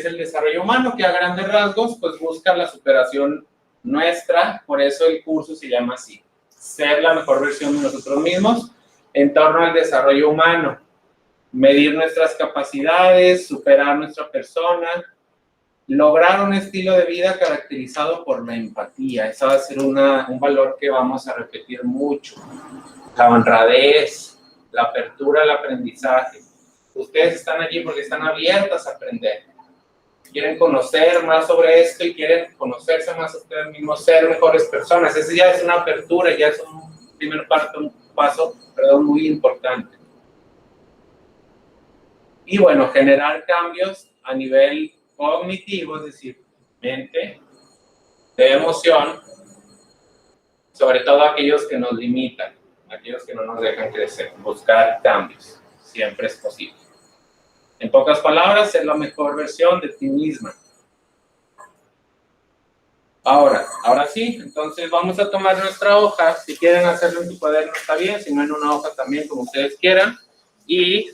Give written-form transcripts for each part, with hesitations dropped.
el desarrollo humano, que a grandes rasgos pues busca la superación nuestra, por eso el curso se llama así, ser la mejor versión de nosotros mismos en torno al desarrollo humano, medir nuestras capacidades, superar nuestra persona, lograr un estilo de vida caracterizado por la empatía. Esa va a ser un valor que vamos a repetir mucho, la honradez, la apertura al aprendizaje. Ustedes están allí porque están abiertas a aprender. Quieren conocer más sobre esto y quieren conocerse más a ustedes mismos, ser mejores personas. Ese ya es una apertura, ya es un primer paso muy importante. Y bueno, generar cambios a nivel cognitivo, es decir, mente, de emoción, sobre todo aquellos que nos limitan, aquellos que no nos dejan crecer. Buscar cambios, siempre es posible. En pocas palabras, ser la mejor versión de ti misma. Ahora sí, entonces vamos a tomar nuestra hoja. Si quieren hacerlo en su cuaderno está bien, si no en una hoja también, como ustedes quieran. Y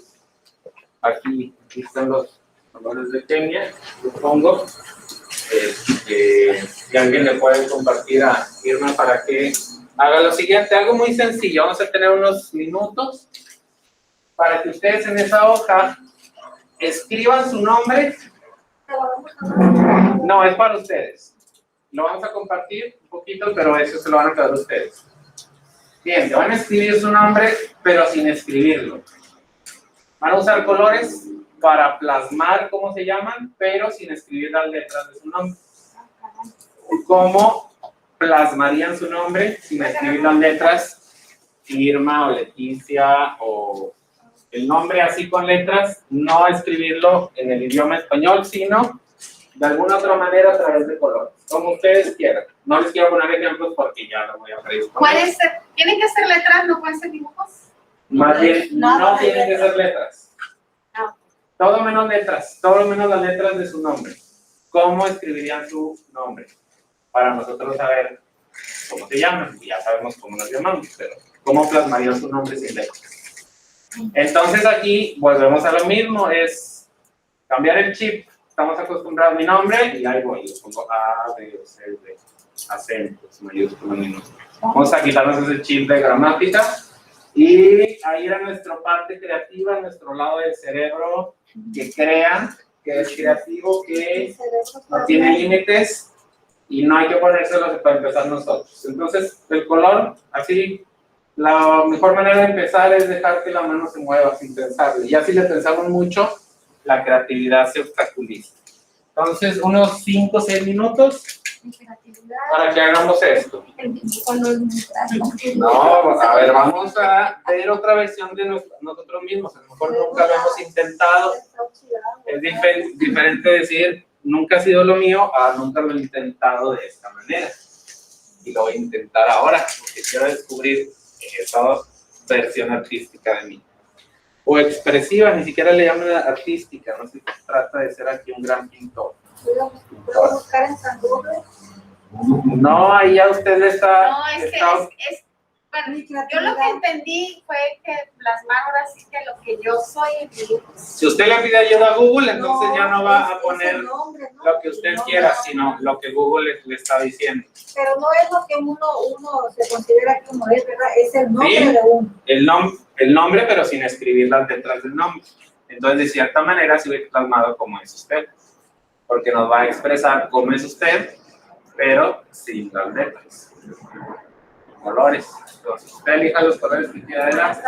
aquí están los valores de Kenia, supongo. Si alguien le puede compartir a Irma para que haga lo siguiente, algo muy sencillo. Vamos a tener unos minutos para que ustedes en esa hoja escriban su nombre. No, es para ustedes. Lo vamos a compartir un poquito, pero eso se lo van a quedar ustedes. Bien, van a escribir su nombre, pero sin escribirlo. Van a usar colores para plasmar cómo se llaman, pero sin escribir las letras de su nombre. ¿Cómo plasmarían su nombre sin escribir las letras? Irma o Leticia o el nombre así con letras, no escribirlo en el idioma español, sino de alguna otra manera a través de colores, como ustedes quieran. No les quiero poner ejemplos porque ya lo voy a predisponer. ¿Tienen que ser letras, no pueden ser dibujos? Más bien, no tienen que ser letras. No. Todo menos letras, todo menos las letras de su nombre. ¿Cómo escribirían su nombre? Para nosotros saber cómo se llaman, y ya sabemos cómo nos llamamos, pero ¿cómo plasmarían su nombre sin letras? Entonces aquí volvemos a lo mismo, es cambiar el chip. Estamos acostumbrados a mi nombre y ahí voy, yo pongo A, B, C, D, acentos, mayúsculas, minúsculas. Vamos a quitarnos ese chip de gramática y a ir a nuestra parte creativa, a nuestro lado del cerebro que crea, que es creativo, que no tiene límites y no hay que ponérselos para empezar nosotros. Entonces, el color, así, la mejor manera de empezar es dejar que la mano se mueva sin pensarle. Ya si le pensamos mucho, la creatividad se obstaculiza. Entonces, unos 5 o 6 minutos para que hagamos esto. No, a ver, vamos a ver otra versión de nosotros mismos. A lo mejor nunca lo hemos intentado. Es diferente decir, nunca ha sido lo mío, a nunca lo he intentado de esta manera. Y lo voy a intentar ahora, porque quiero descubrir esa versión artística de mí. O expresiva, ni siquiera le llaman artística, no se trata de ser aquí un gran pintor. ¿Puedo buscar en San Google? No, ahí ya usted está... No, bueno, yo lo que entendí fue que plasmar ahora sí que lo que yo soy en mi... Si usted le pide ayuda a Google, entonces ya no va a poner lo que usted quiera, sino lo que Google le está diciendo. Pero no es lo que uno se considera que uno es, ¿verdad? Es el nombre Sí, de uno. el nombre, pero sin escribir las letras del nombre. Entonces, de cierta manera, se ve plasmado como es usted. Porque nos va a expresar cómo es usted, pero sin las letras. Colores. Entonces, usted elija los colores que quiera de las.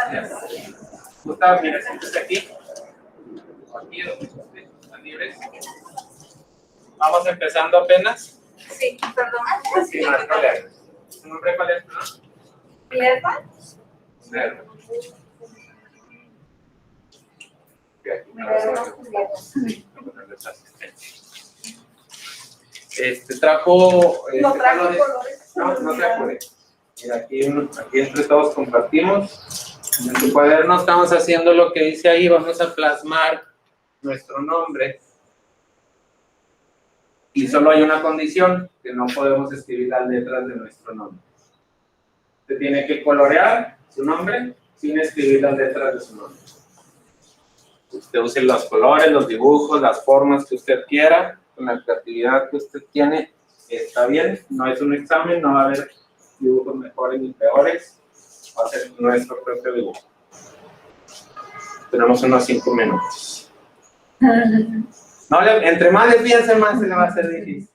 Gustavo, mire, siéntese aquí. Aquí, están libres. Vamos empezando apenas. Sí, perdón. Sí, no hay problema. ¿Su nombre cuál es? ¿Hierba? Nerva. Trajo colores. No se apure. Mira, aquí entre todos compartimos. En tu cuaderno estamos haciendo lo que dice ahí. Vamos a plasmar nuestro nombre. Y solo hay una condición, que no podemos escribir las letras de nuestro nombre. Se tiene que colorear su nombre sin escribir las letras de su nombre. Usted use los colores, los dibujos, las formas que usted quiera, con la creatividad que usted tiene, está bien. No es un examen, no va a haber dibujos mejores ni peores. Va a ser nuestro propio dibujo. Tenemos unos 5 minutos. No, entre más le piense, más se le va a hacer difícil.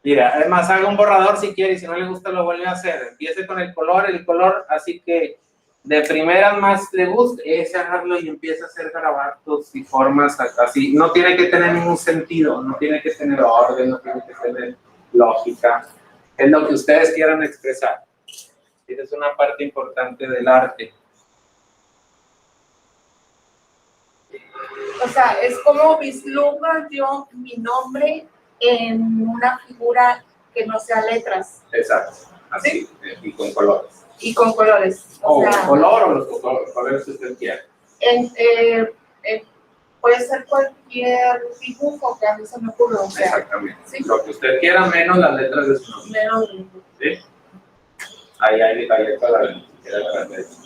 Mira, además haga un borrador si quiere y si no le gusta lo vuelve a hacer. Empiece con el color, así que de primeras más le gusta, es agarrarlo y empieza a hacer garabatos y formas así. No tiene que tener ningún sentido, no tiene que tener orden, no tiene que tener lógica. Es lo que ustedes quieran expresar. Esa es una parte importante del arte. O sea, es como vislumbro yo mi nombre en una figura que no sea letras. Exacto, así, ¿sí? Y con colores. Y con colores. O sea, color o los colores que usted quiera. Puede ser cualquier dibujo que a mí se me ocurra. O sea, exactamente. ¿sí? Lo que usted quiera, menos las letras de su nombre. Menos. ¿Sí? Ahí toda la letra.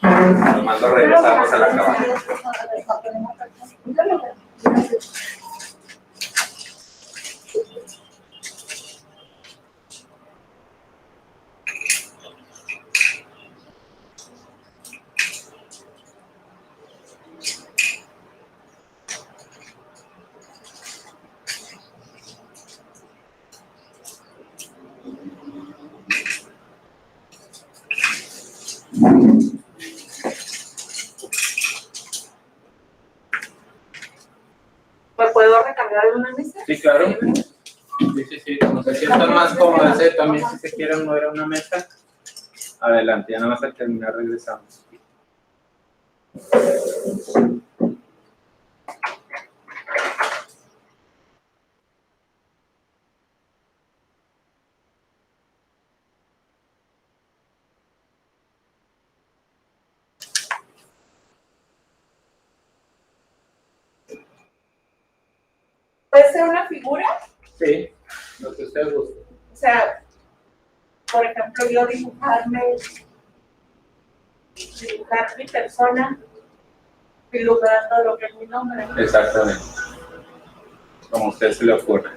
Nos mando regresamos a la cabaña. ¿Me puedo recargar en una mesa? Sí, claro. Sí. Como se sientan más cómodos, también si se quieren mover a una mesa, adelante, ya nada más al terminar regresamos. ¿Puede ser una figura? Sí, lo que usted guste. O sea, por ejemplo, yo dibujar mi persona, ilustrar lo que es mi nombre. Exactamente. Como a usted se le ocurra.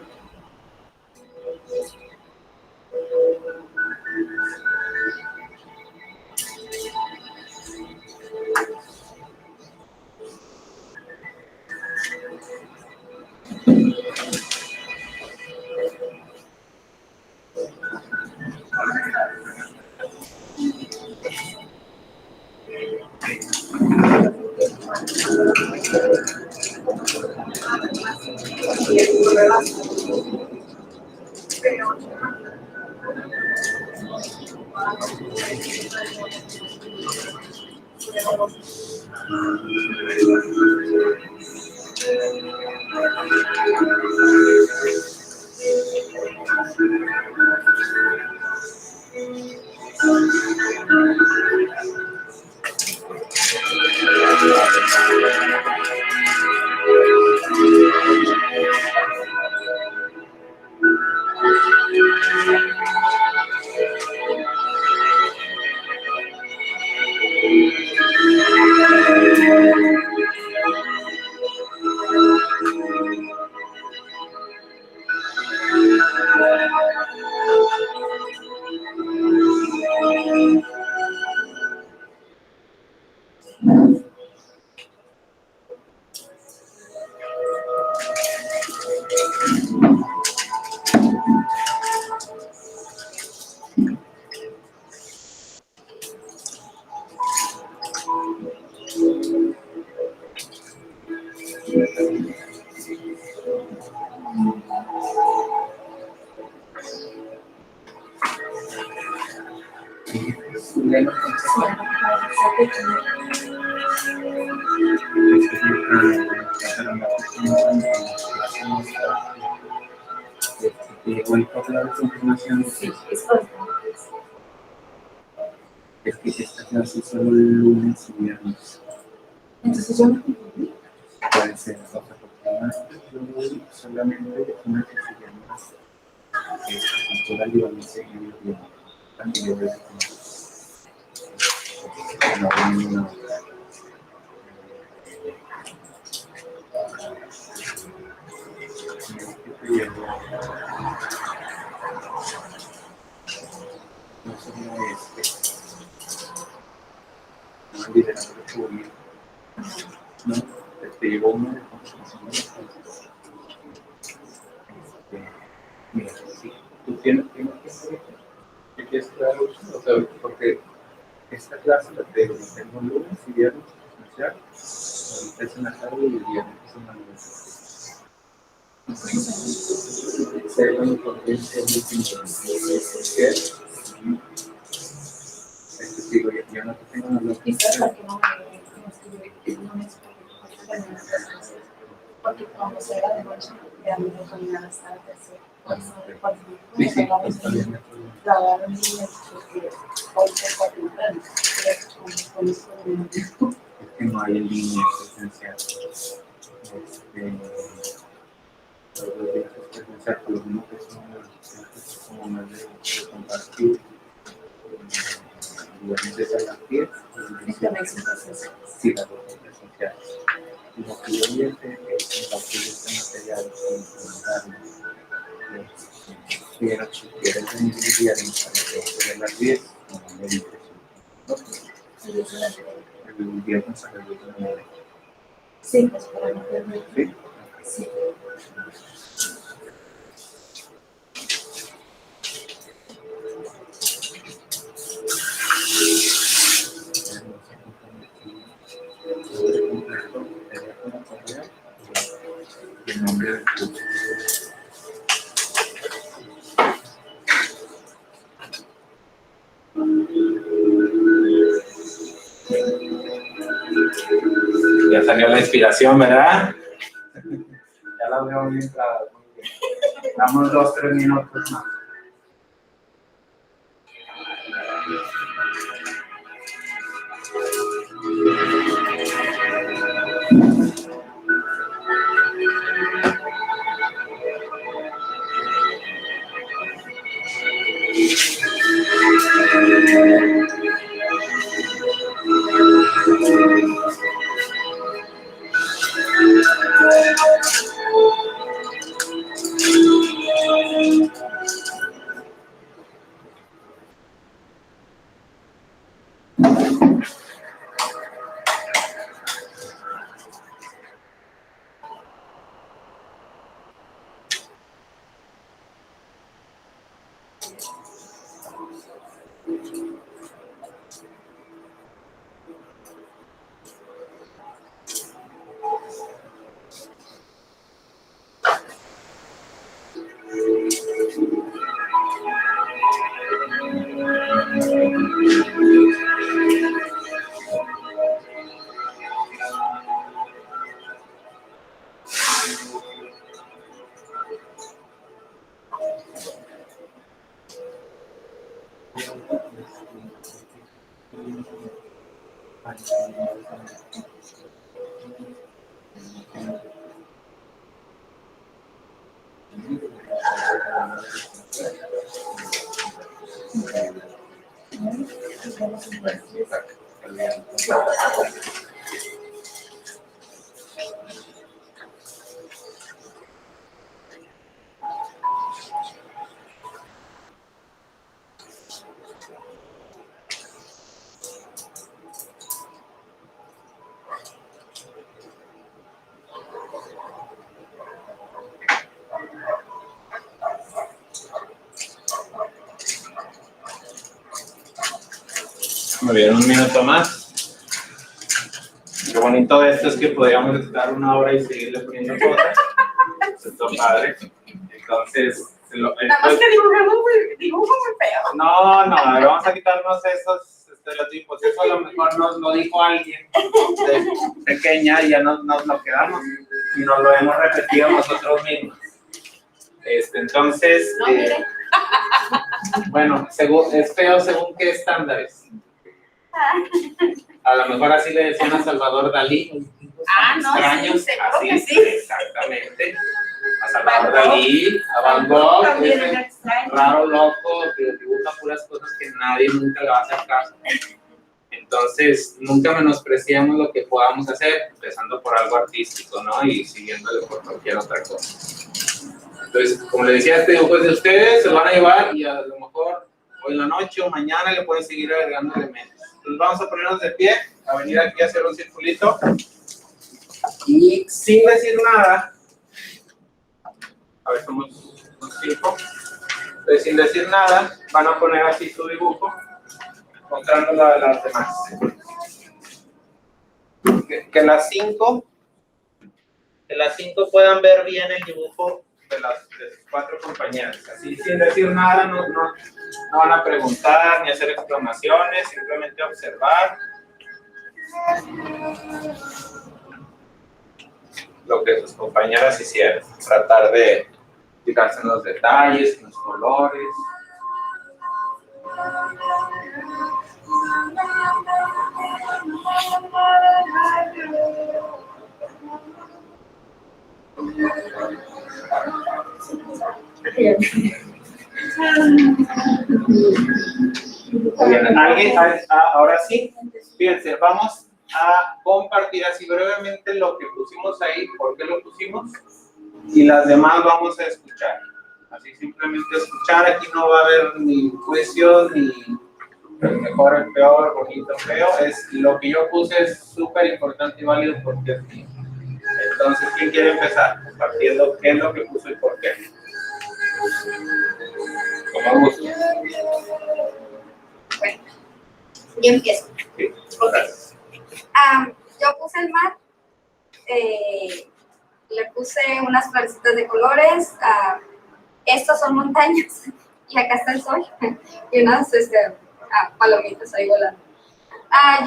Es que esta clase solo lunes y viernes. Entonces yo Puede ser otra porque solamente una que se llama cultura libanesa y medio anteriores No sería no liderazgo público. No, te llegó uno de conformación de las cosas. Mira, sí, tú tienes que hacer. ¿Qué quieres crear? O sea, porque esta clase la tengo lunes y viernes presencial, ahorita es en la tarde y el viernes es en la noche. Ser la importancia es muy importante. Es decir, ya no te tengo una loca. Quizás porque no me porque cuando se era de noche, ya me dejaban las tardes. Sí, está bien. Grabaron niños porque hoy se fue temprano. Es que no hay en línea presencial. Todos los días es presencial, por lo mismo que es como más de compartir. Igualmente es a las 10. Sí, las dos son presenciales. Y lo que yo voy a hacer es compartir este material con implementarlo. Pero si quieres venir el viernes a las 10, no me dices. El viernes a las 10 de la noche. Sí, pues para no perder. ¿Sí? Sí. El nombre del curso. Ya salió la inspiración, ¿verdad? Ya la veo bien clara. Muy bien. Damos 2-3 minutos más. Muy bien, un minuto más. Lo bonito de esto es que podríamos estar una hora y seguirle poniendo cosas. Esto es padre. Entonces, nada más que dibujo muy feo. No, a ver, vamos a quitarnos esos estereotipos. Eso a lo mejor nos lo dijo alguien de pequeña y ya nos lo quedamos y nos lo hemos repetido nosotros mismos. Entonces, bueno, es feo según qué estándares. A lo mejor así le decían a Salvador Dalí. No, extraños, sí, seguro así, que sí. Exactamente. A Salvador Dalí, a Van Gogh, También era extraño. raro, loco, que dibuja puras cosas que nadie nunca le va a hacer caso. Entonces, nunca menospreciamos lo que podamos hacer, empezando por algo artístico, ¿no? Y siguiéndole por cualquier otra cosa. Entonces, como les decía, este dibujo es de ustedes, se lo van a llevar y a lo mejor hoy en la noche o mañana le pueden seguir agregando elementos. Entonces vamos a ponernos de pie, a venir aquí a hacer un circulito y sin decir nada, a ver, somos 5, entonces sin decir nada van a poner así su dibujo, mostrándolo a las demás. Que las 5 puedan ver bien el dibujo de sus 4 compañeras. Así sin decir nada, no van a preguntar ni hacer exclamaciones, simplemente observar lo que sus compañeras hicieron. Tratar de fijarse en los detalles, en los colores. Bien, ahora sí, fíjense, vamos a compartir así brevemente lo que pusimos ahí, por qué lo pusimos, y las demás vamos a escuchar. Así simplemente escuchar, aquí no va a haber ni juicio, ni el mejor, el peor, bonito, feo, es lo que yo puse es súper importante y válido porque es mío. Entonces, ¿quién quiere empezar? Compartiendo qué es lo que puso y por qué. Como gusto. Bueno, yo empiezo. Sí. Okay. Yo puse el mar, le puse unas florecitas de colores, estos son montañas y acá está el sol y unas palomitas ahí volando.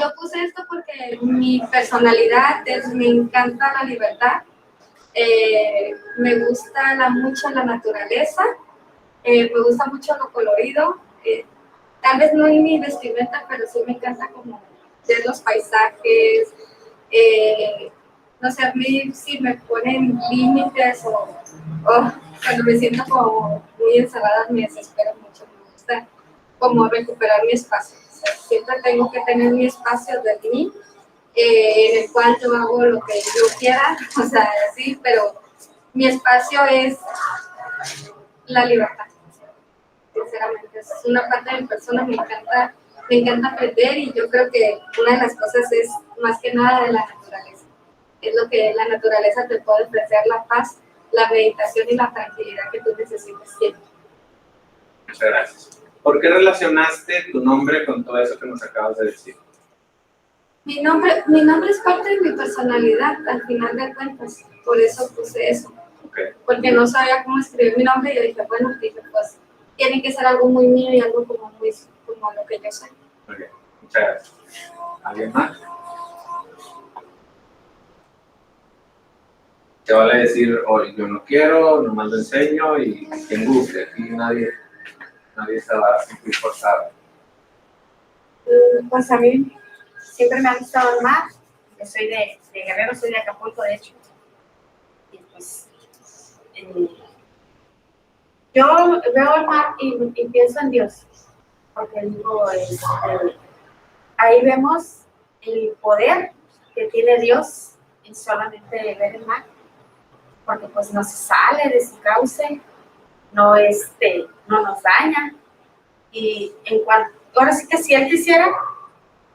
Yo puse esto porque mi personalidad me encanta la libertad, me gusta mucho la naturaleza, me gusta mucho lo colorido, tal vez no en mi vestimenta, pero sí me encanta como ver los paisajes, no sé, a mí si me ponen límites o cuando me siento como muy encerrada me desespero mucho, me gusta como recuperar mi espacio. O sea, siempre tengo que tener mi espacio de mí, en el cual yo hago lo que yo quiera, o sea, sí, pero mi espacio es la libertad. Sinceramente, es una parte de mi persona, me encanta aprender y yo creo que una de las cosas es más que nada de la naturaleza. Es lo que la naturaleza te puede ofrecer, la paz, la meditación y la tranquilidad que tú necesitas siempre. Muchas gracias. ¿Por qué relacionaste tu nombre con todo eso que nos acabas de decir? Mi nombre es parte de mi personalidad, al final de cuentas, por eso puse eso. Okay. Porque no sabía cómo escribir mi nombre y yo dije, bueno, pues tiene que ser algo muy mío y algo como lo que yo soy. Okay. Muchas gracias. ¿Alguien más? Te vale decir, hoy yo no quiero, nomás lo enseño y quien guste. Aquí nadie se va a sentir forzado. Pues a mí siempre me ha gustado el mar. Yo soy de Guerrero, soy de Acapulco, de hecho. Y pues yo veo el mar y pienso en Dios. Porque digo, ahí vemos el poder que tiene Dios en solamente ver el mar. Porque pues no se sale de su cauce, no nos daña. Y ahora sí que si Él quisiera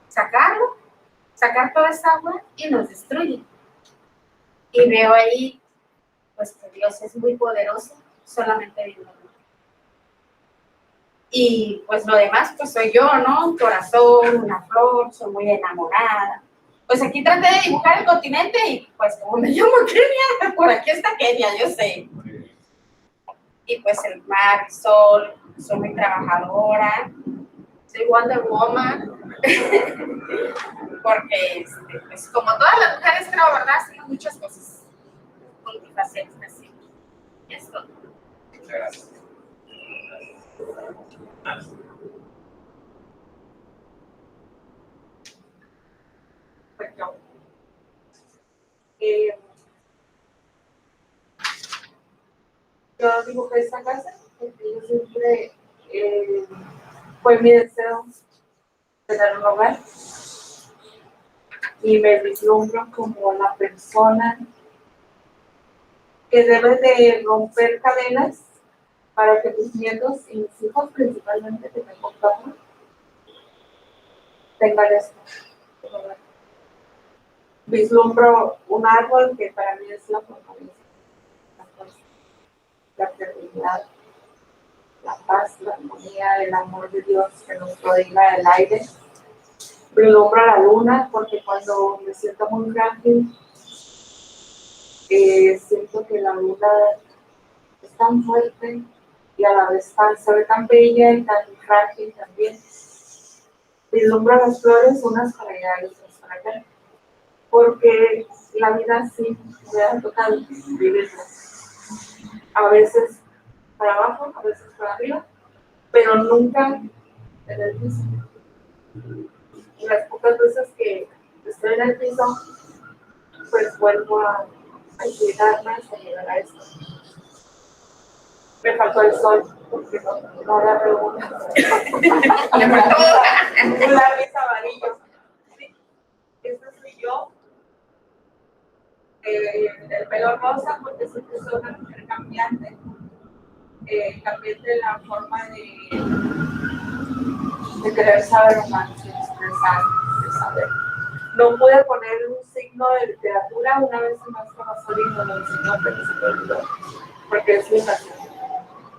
sacar toda esa agua y nos destruye. Y veo ahí, pues que Dios es muy poderoso, solamente viendo. Y pues lo demás, pues soy yo, ¿no? Un corazón, una flor, soy muy enamorada. Pues aquí traté de dibujar el continente y pues como me llamo Kenia, por aquí está Kenia, yo sé. Y pues el mar, el sol, soy muy trabajadora, soy Wonder Woman, porque pues como todas las mujeres creo, ¿verdad? Hacemos muchas cosas multifacéticas, sí. Esto. Muchas gracias. Perfecto. Yo dibujé esta casa porque yo siempre fue mi deseo tener un hogar y me vislumbro como la persona que debe de romper cadenas para que tus nietos y mis hijos, principalmente, que me compartan, tengan esto. Vislumbro un árbol que para mí es la fortaleza, la fertilidad, la paz, la armonía, el amor de Dios que nos rodea el aire. Vislumbro la luna porque cuando me siento muy frágil, siento que la luna es tan fuerte y a la vez se ve tan bella y tan frágil también. Vislumbro las flores, unas para allá y otras para acá, porque la vida sí me ha tocado vivirla. A veces para abajo, a veces para arriba, pero nunca en el piso. Y las pocas veces que estoy en el piso, pues vuelvo a cuidarme hasta llegar a esto. Me faltó el sol, porque no agarré una. Un lápiz amarillo. Sí, esta soy yo. El pelo rosa, porque siempre soy una mujer cambiante. Cambié de la forma de querer saber más, de expresar, de saber. No pude poner un signo de literatura, una vez el maestro Masolino lo enseñó, pero se me olvidó, porque es mi pasión.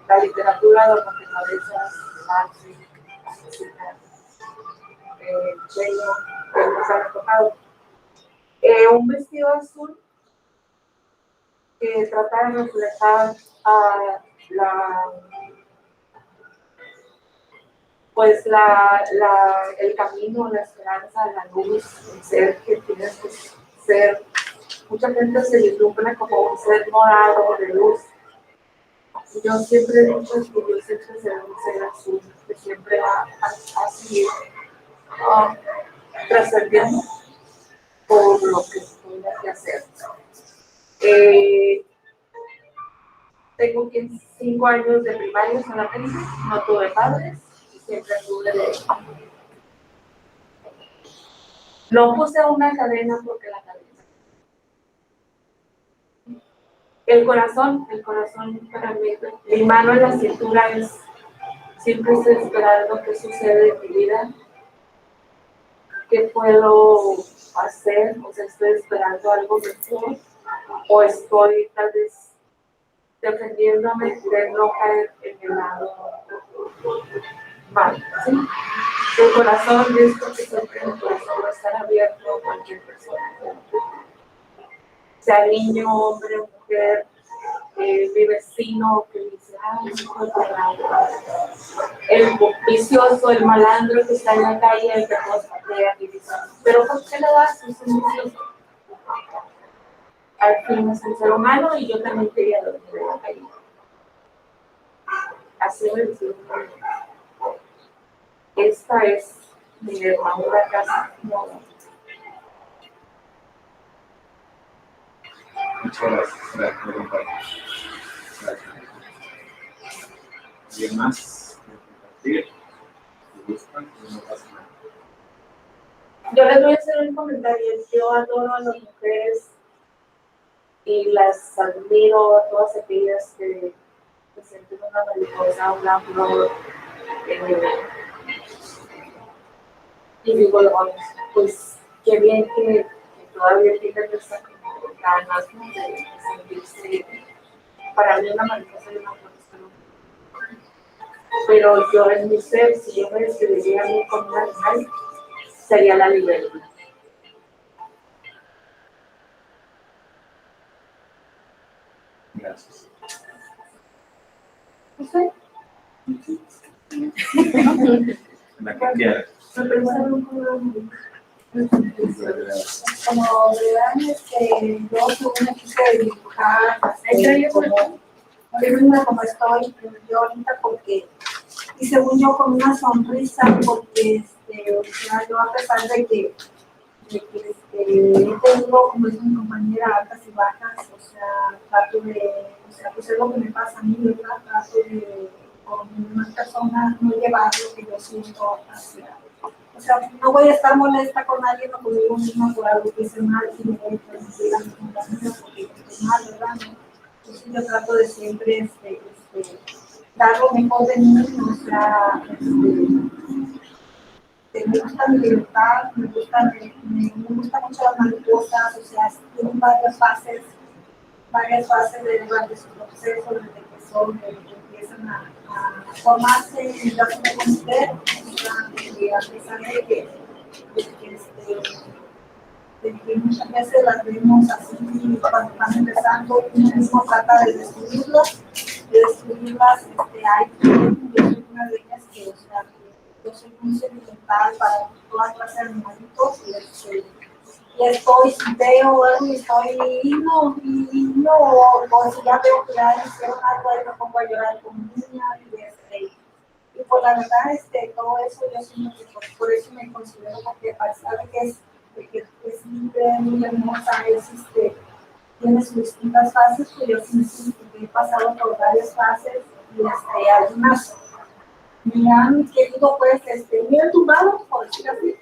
La literatura, los rompecabezas, Maxi, Asesina, Cheyo, que nos han tocado. Un vestido azul que trata de reflejar a el camino, la esperanza, la luz, el ser que tienes que ser. Mucha gente se vislumbra como un ser morado, de luz. Yo siempre he dicho que yo siempre seré un ser azul, que siempre va a seguir trascendiendo por lo que tenga que hacer. Tengo 5 años de primaria solamente, no tuve padres, siempre tuve de... No puse una cadena porque la cadena. El corazón para mí, mi mano en la cintura es, siempre estoy esperando qué sucede en mi vida, qué puedo hacer, o sea, estoy esperando algo mejor, o estoy tal vez defendiéndome de no caer en el lado mal, ¿sí? El corazón es porque siempre el corazón va a estar abierto a cualquier persona, sea niño, hombre, mujer, mi vecino que dice, ay, el vicioso, el malandro que está en la calle, el que nos patea y dice, pero ¿por qué le das? Es un vicioso. Al fin es un ser humano y yo también quería dormir en la calle. Así me decía. Esta es mi hermana casa. No. Muchas gracias. Gracias. ¿Alguien más? ¿Compartir? ¿Te gustan? No pasa nada. Yo les voy a hacer un comentario. Yo adoro a las mujeres y las admiro a todas aquellas que sienten una mariposa, una flor. Y digo, pues qué bien que todavía tienen esa ganas, ¿no? De sentirse. Para mí una mariposa y una flor. Pero yo en mi ser, si yo me describiría a mí como un animal, sería la libélula. Gracias. ¿No sé? La que quieras. Me pensaron como verán, yo soy una chica de dibujar, como estoy yo ahorita porque, y según yo con una sonrisa, porque o sea, yo a pesar de que tengo, como dice mi compañera, altas y bajas, o sea, trato de, o sea, pues es lo que me pasa a mí, ¿verdad? Trato de, con una persona, no llevar lo que yo siento hacia. O sea, no voy a estar molesta con alguien o conmigo misma por algo que hice mal, si me voy a transmitir a mi compañero porque estoy mal, ¿verdad? Pues, yo trato de siempre dar lo mejor de mí, o sea, me gusta mi libertad, me gusta mucho las mariposas, o sea, tienen varias fases durante su proceso, desde que son, desde que empiezan a formarse y darse a conocer, y a pesar de que muchas veces las vemos así cuando están empezando, uno mismo trata de destruirlas, hay una de ellas que, o sea, yo soy muy sentimental para toda clase de animalitos y estoy, si veo algo y no, o si ya veo que ya hicieron algo, ahí me pongo a llorar con mi niña y por la verdad, todo eso yo siento que por eso me considero, porque a pesar de que es libre, muy hermosa, tiene sus distintas fases, pues yo sí me siento que he pasado por varias fases y algunas me han querido, pues, me han tumbado, por decir así,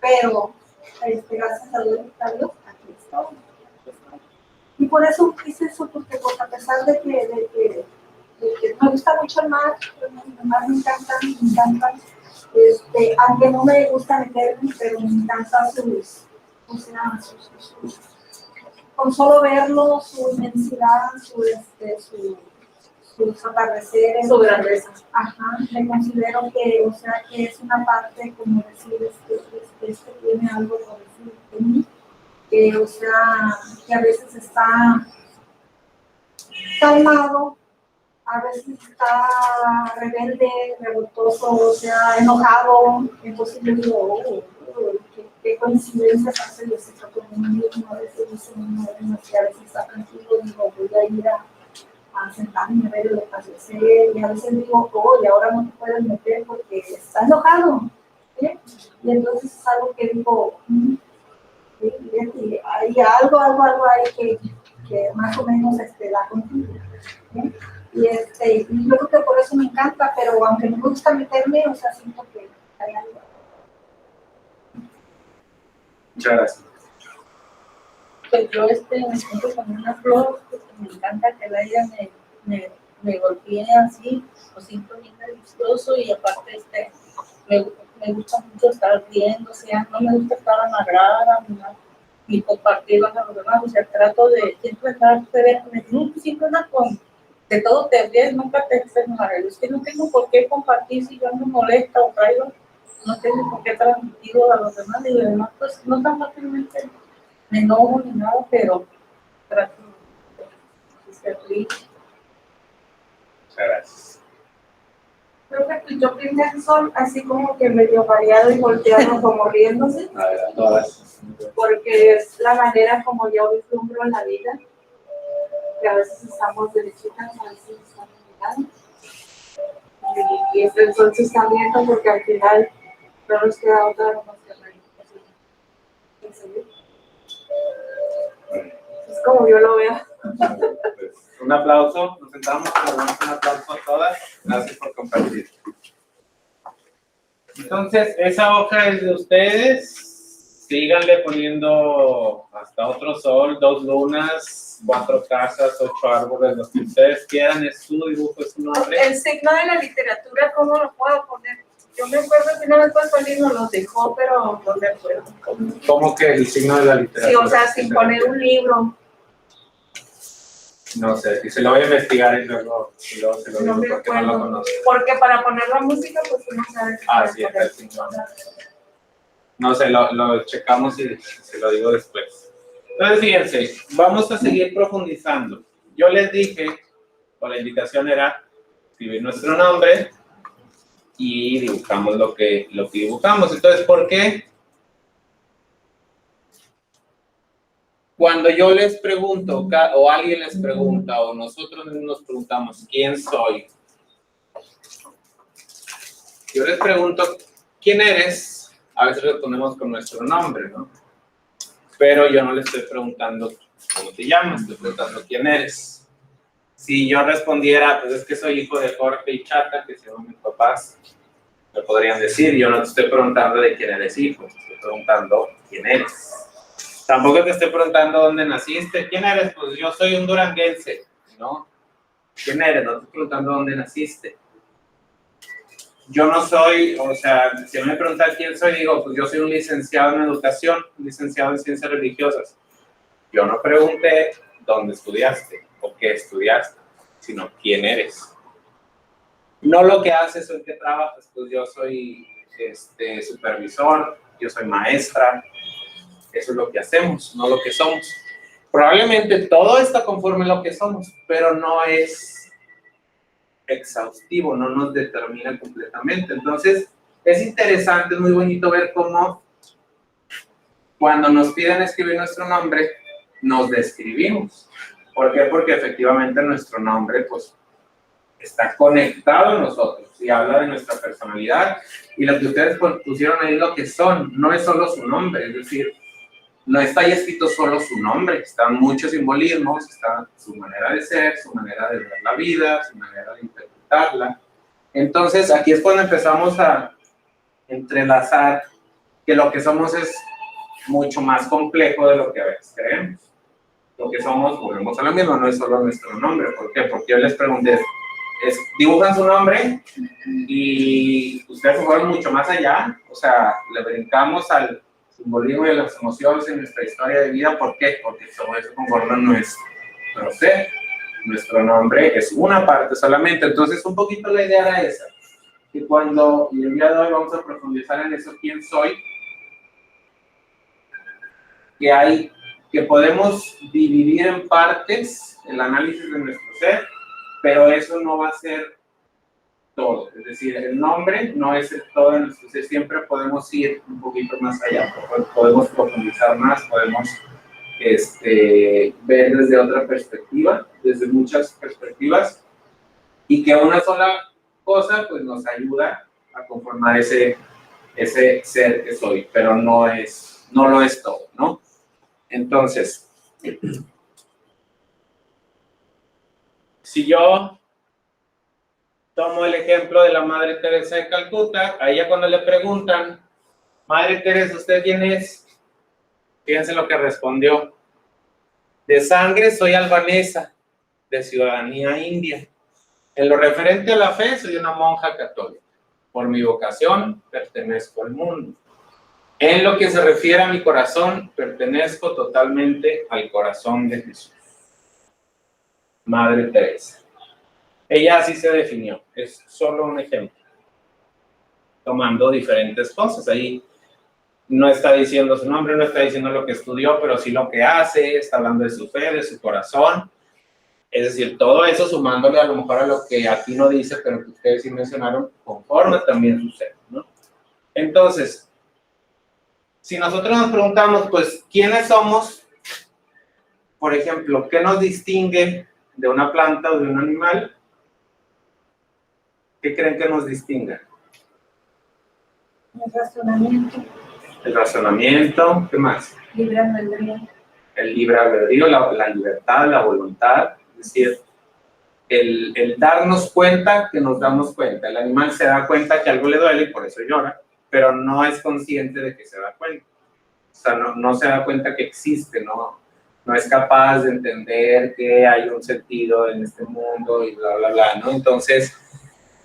pero gracias a Dios, aquí estoy. Y por eso hice eso, porque pues, a pesar de que me gusta mucho el mar me encantan, aunque no me gusta meterme, pero me encantan con solo verlo, su inmensidad, sus atardeceres, Su grandeza. Ajá, me considero que, o sea, que es una parte, como decir, tiene algo por decir de mí, que, o sea, que a veces está calmado, a veces está rebelde, revoltoso, o sea, enojado, entonces yo digo, qué coincidencias hace Dios está con uno mismo, a veces dice uno, que a veces está tranquilo, digo, voy a ir a sentarme a ver el atardecer, y a veces digo, y ahora no te puedes meter porque está enojado, ¿sí? Y entonces es algo que digo, hay algo ahí que más o menos da contigo, ¿sí? Y yo creo que por eso me encanta, pero aunque no me gusta meterme, o sea, siento que hay algo. Muchas gracias. Pues yo me siento como una flor, porque me encanta que la ella me golpee así, lo siento bien delicioso y aparte me gusta mucho estar viendo, o sea, no me gusta estar amarrada ni compartir con los demás, o sea, trato de siempre estar, siempre anda con, de todo te ríes, nunca te externas, es que no tengo por qué compartir si yo me molesta o traigo, no tengo por qué transmitirlo a los demás y los demás pues no tan fácilmente me enojo ni nada, pero trato de ser rico. Muchas gracias. Creo que yo pienso así como que medio variado y volteado, como riéndose, A ver, a todas. porque es la manera como yo vislumbro en la vida, que a veces estamos derechitas, a veces estamos mirando, y el sol se está viendo porque al final no nos queda otra más que reír. Es como yo lo veo. Un aplauso, nos sentamos, le damos un aplauso a todas. Gracias por compartir. Entonces, esa hoja es de ustedes. Síganle poniendo hasta otro sol, 2 lunas, 4 casas, 8 árboles, lo que ustedes quieran. Es su dibujo, es su nombre. El signo de la literatura, ¿cómo lo puedo poner? Yo me acuerdo que una vez Pascualín nos los dejó, pero no me acuerdo. ¿Cómo que el signo de la literatura? Sí, o sea, sin poner un libro. No sé, y se lo voy a investigar y luego se lo No digo me porque no lo acuerdo. conozco. Porque para poner la música, pues uno sabe. Ah, sí, está el signo. No sé, lo checamos y se lo digo después. Entonces, fíjense, vamos a seguir profundizando. Yo les dije, o la invitación era escribir nuestro nombre y dibujamos lo que dibujamos. Entonces, ¿por qué? Cuando yo les pregunto, o alguien les pregunta, o nosotros mismos nos preguntamos, ¿quién soy? Yo les pregunto, ¿quién eres? A veces respondemos con nuestro nombre, ¿no? Pero yo no le estoy preguntando cómo te llamas, estoy preguntando quién eres. Si yo respondiera, pues es que soy hijo de Jorge y Chata, que se llaman mis papás, me podrían decir, yo no te estoy preguntando de quién eres hijo, te estoy preguntando quién eres. Tampoco te estoy preguntando dónde naciste, quién eres, pues yo soy un duranguense. ¿no? ¿Quién eres? No te estoy preguntando dónde naciste. Yo no soy, o sea, si me preguntan quién soy, digo, pues yo soy un licenciado en educación, un licenciado en ciencias religiosas. Yo no pregunté dónde estudiaste o qué estudiaste, sino quién eres. No lo que haces o en qué trabajas, pues yo soy supervisor, yo soy maestra, eso es lo que hacemos, no lo que somos. Probablemente todo está conforme a lo que somos, pero no es exhaustivo, no nos determina completamente. Entonces, es interesante, es muy bonito ver cómo cuando nos piden escribir nuestro nombre, nos describimos. ¿Por qué? Porque efectivamente nuestro nombre, pues, está conectado a nosotros y habla de nuestra personalidad. Y lo que ustedes pusieron ahí, lo que son, no es solo su nombre, es decir, no está ahí escrito solo su nombre, están muchos simbolismos, está su manera de ser, su manera de ver la vida, su manera de interpretarla. Entonces, aquí es cuando empezamos a entrelazar que lo que somos es mucho más complejo de lo que a veces creemos. Lo que somos, volvemos a lo mismo, no es solo nuestro nombre. ¿Por qué? Porque yo les pregunté, dibujan su nombre y ustedes se fueron mucho más allá, o sea, le brincamos al simbolismo de las emociones en nuestra historia de vida. ¿Por qué? Porque todo eso conforma nuestro ser. Nuestro nombre es una parte solamente. Entonces, un poquito la idea era esa, que cuando, y el día de hoy vamos a profundizar en eso, quién soy, que podemos dividir en partes el análisis de nuestro ser, pero eso no va a ser todo. Es decir, el nombre no es el todo de nuestro ser, siempre podemos ir un poquito más allá, podemos profundizar más, podemos ver desde otra perspectiva, desde muchas perspectivas, y que una sola cosa pues nos ayuda a conformar ese ser que soy, pero no lo es todo, ¿no? Entonces, si yo tomo el ejemplo de la Madre Teresa de Calcuta, a ella cuando le preguntan, Madre Teresa, ¿usted quién es? Fíjense lo que respondió. De sangre soy albanesa, de ciudadanía india. En lo referente a la fe, soy una monja católica. Por mi vocación, pertenezco al mundo. En lo que se refiere a mi corazón, pertenezco totalmente al corazón de Jesús. Madre Teresa. Ella así se definió, es solo un ejemplo. Tomando diferentes cosas, ahí no está diciendo su nombre, no está diciendo lo que estudió, pero sí lo que hace, está hablando de su fe, de su corazón. Es decir, todo eso sumándole a lo mejor a lo que aquí no dice, pero que ustedes sí mencionaron, conforme también su ser, ¿no? Entonces, si nosotros nos preguntamos, pues, ¿quiénes somos? Por ejemplo, ¿qué nos distingue de una planta o de un animal? ¿Qué creen que nos distinga? El razonamiento. El razonamiento, ¿qué más? Libre albedrío. El libre albedrío, la libertad, la voluntad, es decir, el darnos cuenta que nos damos cuenta. El animal se da cuenta que algo le duele y por eso llora, pero no es consciente de que se da cuenta. O sea, no se da cuenta que existe, no es capaz de entender que hay un sentido en este mundo y bla, bla, bla, ¿no? Entonces,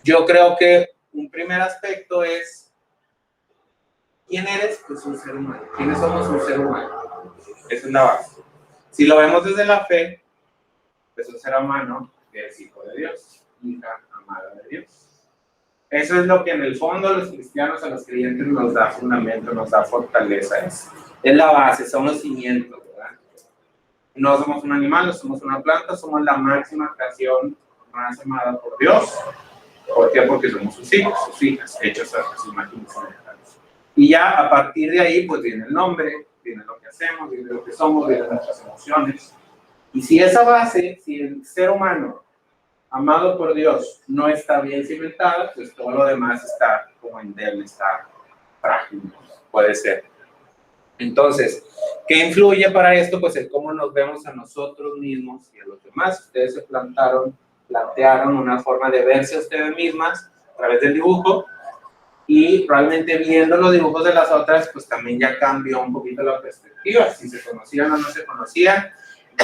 yo creo que un primer aspecto es, ¿quién eres? Pues un ser humano. ¿Quiénes somos? Un ser humano. Esa es la base. Si lo vemos desde la fe, pues un ser humano es hijo de Dios, hija amada de Dios. Eso es lo que en el fondo a los cristianos, a los creyentes nos da fundamento, nos da fortaleza. Es la base, son los cimientos, ¿verdad? No somos un animal, no somos una planta, somos la máxima creación más amada por Dios. ¿Por qué? Porque somos sus hijos, sus hijas, hechos a su imagen y semejanza. Y ya a partir de ahí, pues viene el nombre, viene lo que hacemos, viene lo que somos, vienen nuestras emociones. Y si esa base, si el ser humano amado por Dios no está bien cimentada, pues todo lo demás está como endeble, está frágil, puede ser. Entonces, ¿qué influye para esto? Pues el cómo nos vemos a nosotros mismos y a los demás. Ustedes se plantearon una forma de verse a ustedes mismas a través del dibujo, y probablemente viendo los dibujos de las otras, pues también ya cambió un poquito la perspectiva, si se conocían o no se conocían.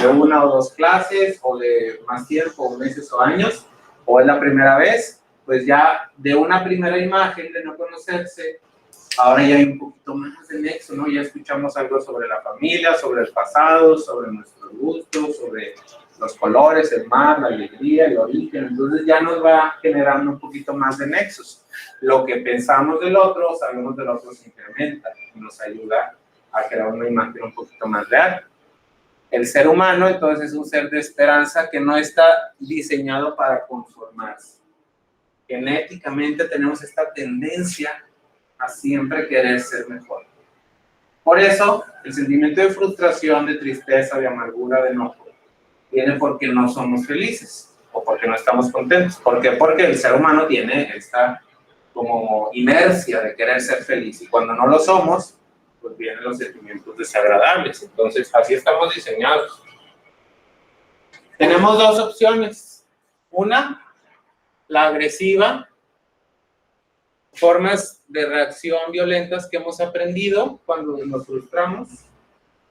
de 1 o 2 clases, o de más tiempo, o meses o años, o es la primera vez, pues ya de una primera imagen de no conocerse, ahora ya hay un poquito más de nexo, ¿no? Ya escuchamos algo sobre la familia, sobre el pasado, sobre nuestros gustos, sobre los colores, el mar, la alegría, el origen. Entonces ya nos va generando un poquito más de nexos. Lo que pensamos del otro, sabemos del otro, se incrementa y nos ayuda a crear una imagen un poquito más real. El ser humano, entonces, es un ser de esperanza que no está diseñado para conformarse. Genéticamente tenemos esta tendencia a siempre querer ser mejor. Por eso, el sentimiento de frustración, de tristeza, de amargura, de enojo, viene porque no somos felices o porque no estamos contentos. ¿Por qué? Porque el ser humano tiene esta como inercia de querer ser feliz y cuando no lo somos, pues vienen los sentimientos desagradables. Entonces, así estamos diseñados. Tenemos 2 opciones. Una, la agresiva, formas de reacción violentas que hemos aprendido cuando nos frustramos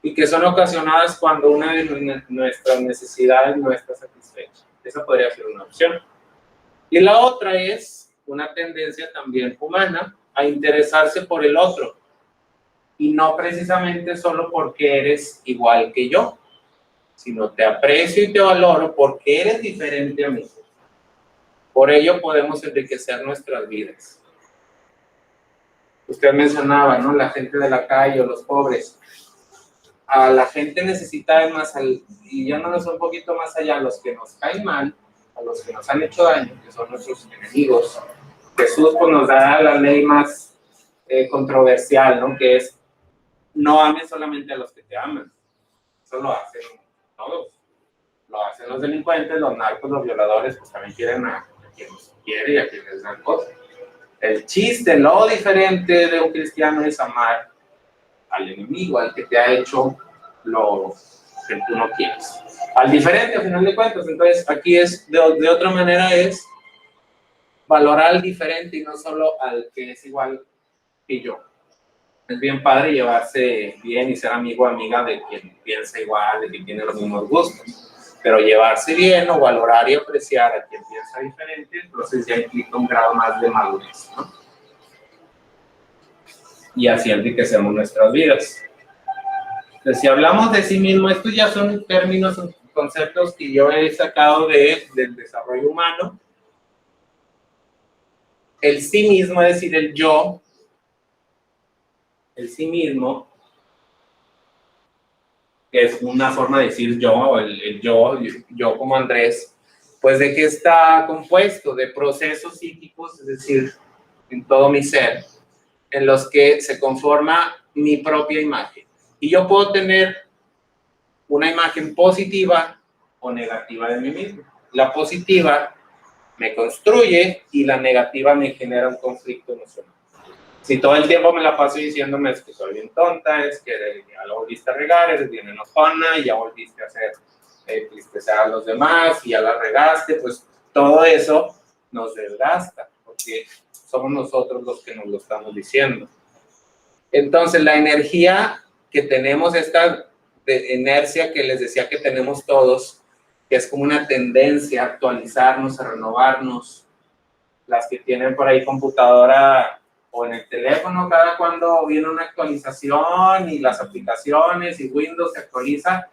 y que son ocasionadas cuando una de nuestras necesidades no está satisfecha. Esa podría ser una opción. Y la otra es una tendencia también humana a interesarse por el otro y no precisamente solo porque eres igual que yo, sino te aprecio y te valoro porque eres diferente a mí. Por ello podemos enriquecer nuestras vidas. Usted mencionaba, ¿no? La gente de la calle o los pobres. A la gente necesitada es más, y yéndonos un poquito más allá, a los que nos caen mal, a los que nos han hecho daño, que son nuestros enemigos. Jesús pues, nos da la ley más controversial, ¿no? Que es, no ames solamente a los que te aman. Eso lo hacen todos. Lo hacen los delincuentes, los narcos, los violadores, pues también quieren a quien los quiere y a quien les dan cosas. El chiste, lo diferente de un cristiano es amar al enemigo, al que te ha hecho lo que tú no quieres. Al diferente, al final de cuentas. Entonces, aquí es, de otra manera, es valorar al diferente y no solo al que es igual que yo. Es bien padre llevarse bien y ser amigo o amiga de quien piensa igual, de quien tiene los mismos gustos. Pero llevarse bien o valorar y apreciar a quien piensa diferente, entonces ya implica un grado más de madurez, ¿no? Y así enriquecemos nuestras vidas. Entonces, si hablamos de sí mismo, estos ya son términos, conceptos que yo he sacado del desarrollo humano. El sí mismo, es decir, el yo, el sí mismo, que es una forma de decir yo, el yo como Andrés, pues de qué está compuesto, de procesos psíquicos, es decir, en todo mi ser, en los que se conforma mi propia imagen. Y yo puedo tener una imagen positiva o negativa de mí mismo. La positiva me construye y la negativa me genera un conflicto emocional. Si todo el tiempo me la paso diciéndome es que soy bien tonta, es que ya lo volviste a regar, eres bien enojona y ya volviste a hacer tristecer a los demás y ya la regaste, pues todo eso nos desgasta porque somos nosotros los que nos lo estamos diciendo. Entonces la energía que tenemos, esta de inercia que les decía que tenemos todos, que es como una tendencia a actualizarnos, a renovarnos, las que tienen por ahí computadora o en el teléfono, cada cuando viene una actualización y las aplicaciones y Windows se actualiza,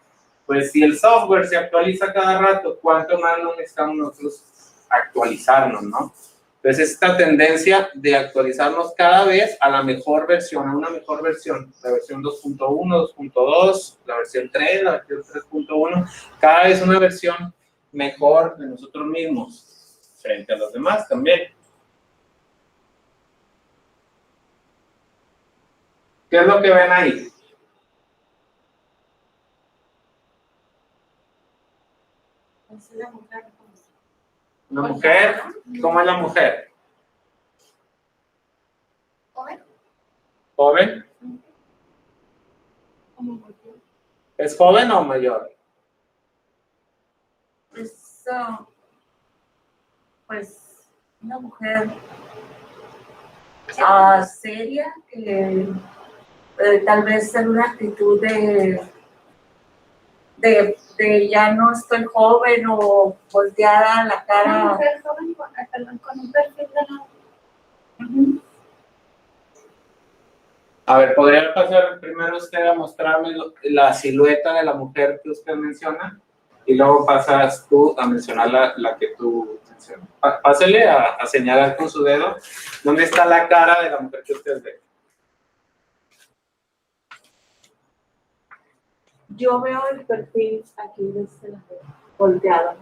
pues si el software se actualiza cada rato, ¿cuánto más no necesitamos nosotros actualizarnos, no? Entonces esta tendencia de actualizarnos cada vez a la mejor versión, a una mejor versión, la versión 2.1, 2.2, la versión 3, la versión 3.1, cada vez una versión mejor de nosotros mismos frente a los demás también. ¿Qué es lo que ven ahí? Una mujer, ¿cómo es la mujer? ¿Joven? ¿Joven? ¿Es joven o mayor? Pues una mujer seria que tal vez en una actitud de ya no estoy joven o volteada la Una cara. mujer joven con un perfil de la... A ver, ¿podría pasar primero usted a mostrarme la silueta de la mujer que usted menciona? Y luego pasas tú a mencionar la que tú mencionas. Pásele a señalar con su dedo dónde está la cara de la mujer que usted ve. Yo veo el perfil aquí de este lado, volteado.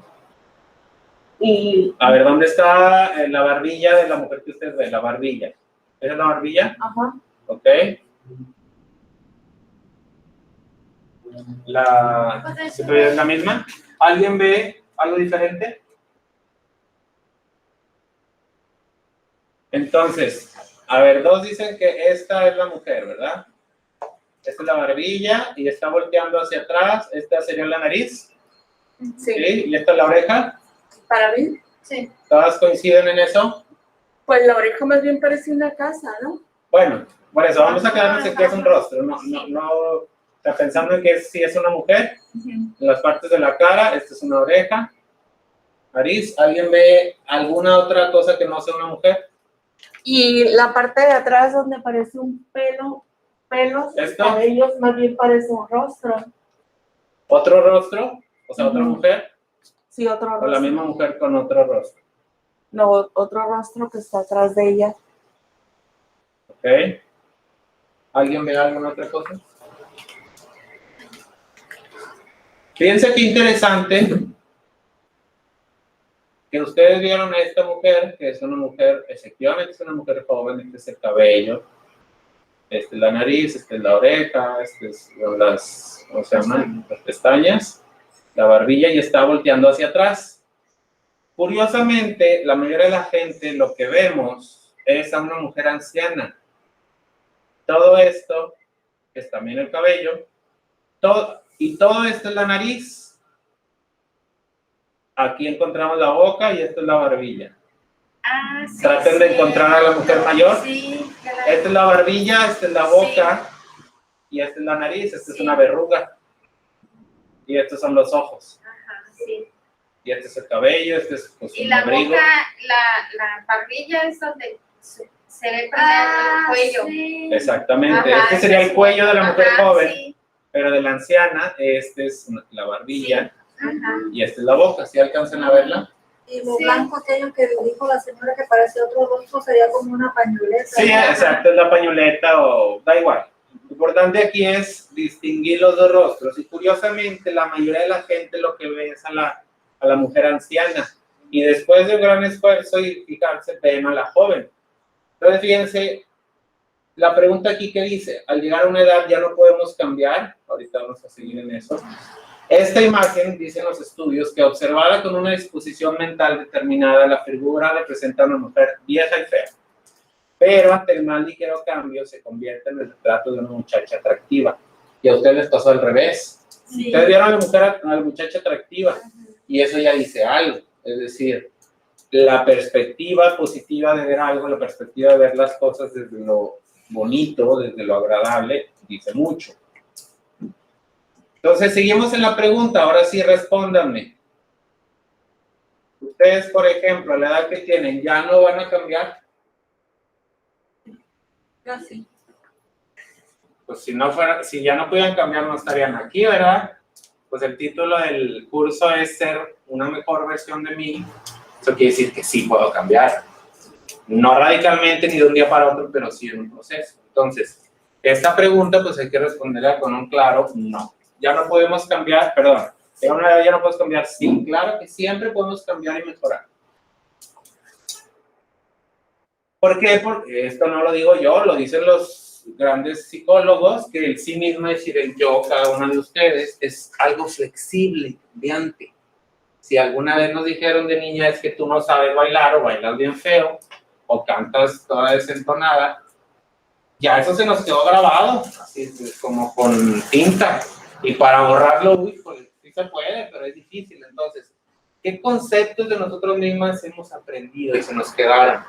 Y, A ver, ¿dónde está la barbilla de la mujer que usted ve? La barbilla. ¿Esa es la barbilla? ajá, Ok. ¿Es la misma? ¿Alguien ve algo diferente? Entonces, a ver, dos dicen que esta es la mujer, ¿verdad? Esta es la barbilla y está volteando hacia atrás. Esta sería la nariz. sí. ¿Y esta es la oreja? Para mí, Sí. ¿Todas coinciden en eso? pues la oreja más bien parece una casa, ¿no? Bueno, por eso vamos a quedarnos en que es un rostro. No, está pensando en que si es una mujer. En las partes de la cara, esta es una oreja. Nariz. ¿Alguien ve alguna otra cosa que no sea una mujer? Y la parte de atrás donde parece un pelos, ¿Esto? cabellos, más bien parece un rostro. ¿Otro rostro? O sea, otra Ujú. mujer. Sí, otro O rostro. la misma mujer con otro rostro. No, otro rostro que está atrás de ella. ¿Ok? ¿Alguien ve alguna otra cosa? Fíjense qué interesante que ustedes vieron a esta mujer, que es una mujer, efectivamente es una mujer joven, este es el cabello, esta es la nariz, esta es la oreja, estas son las, ¿cómo se llaman? Las pestañas, la barbilla y está volteando hacia atrás. Curiosamente, la mayoría de la gente lo que vemos es a una mujer anciana. Todo esto es también el cabello, todo esto es la nariz. Aquí encontramos la boca y esto es la barbilla. Ah, sí. Traten de encontrar a la mujer mayor. Sí. Esta es la barbilla, esta es la boca y esta es la nariz, esta es una verruga. Y estos son los ojos. Ajá, sí. Y este es el cabello, este es pues, Y un la abrigo. boca, la barbilla es donde se ve primero el cuello. Sí. Exactamente. Ajá, Este sería el cuello de la mujer ajá, joven, sí. pero de la anciana, este es la barbilla Ajá. y esta es la boca. ¿Sí alcanzan a verla? Y lo Sí. blanco aquello que dijo la señora que parecía otro rostro sería como una pañoleta. Sí, ¿no? exacto, es la pañoleta o da igual. Lo importante aquí es distinguir los dos rostros y curiosamente la mayoría de la gente lo que ve es a la mujer anciana y después de un gran esfuerzo y fijarse ven a la joven. Entonces fíjense, la pregunta aquí que dice, al llegar a una edad ya no podemos cambiar, ahorita vamos a seguir en eso. Esta imagen, dicen los estudios, que observada con una disposición mental determinada, la figura representa a una mujer vieja y fea. Pero ante el más ligero cambio se convierte en el retrato de una muchacha atractiva. Y a ustedes les pasó al revés. Sí. Ustedes vieron a la muchacha atractiva y eso ya dice algo. Es decir, la perspectiva positiva de ver algo, la perspectiva de ver las cosas desde lo bonito, desde lo agradable, dice mucho. Entonces, seguimos en la pregunta. Ahora sí, respóndanme. Ustedes, por ejemplo, a la edad que tienen, ¿ya no van a cambiar? Casi. Pues si ya no pudieran cambiar, no estarían aquí, ¿verdad? Pues el título del curso es ser una mejor versión de mí. Eso quiere decir que sí puedo cambiar. No radicalmente ni de un día para otro, pero sí en un proceso. Entonces, esta pregunta pues hay que responderla con un claro no. Ya no podemos cambiar, perdón. En una edad ya no puedes cambiar. Sí, claro que siempre podemos cambiar y mejorar. ¿Por qué? Porque esto no lo digo yo, lo dicen los grandes psicólogos, que el sí mismo, es decir, el yo, cada uno de ustedes, es algo flexible, cambiante. Si alguna vez nos dijeron de niña es que tú no sabes bailar o bailas bien feo o cantas toda desentonada, ya eso se nos quedó grabado, así como con tinta. Y para borrarlo, uy, pues sí se puede, pero es difícil. Entonces, ¿qué conceptos de nosotros mismos hemos aprendido y se nos quedaron?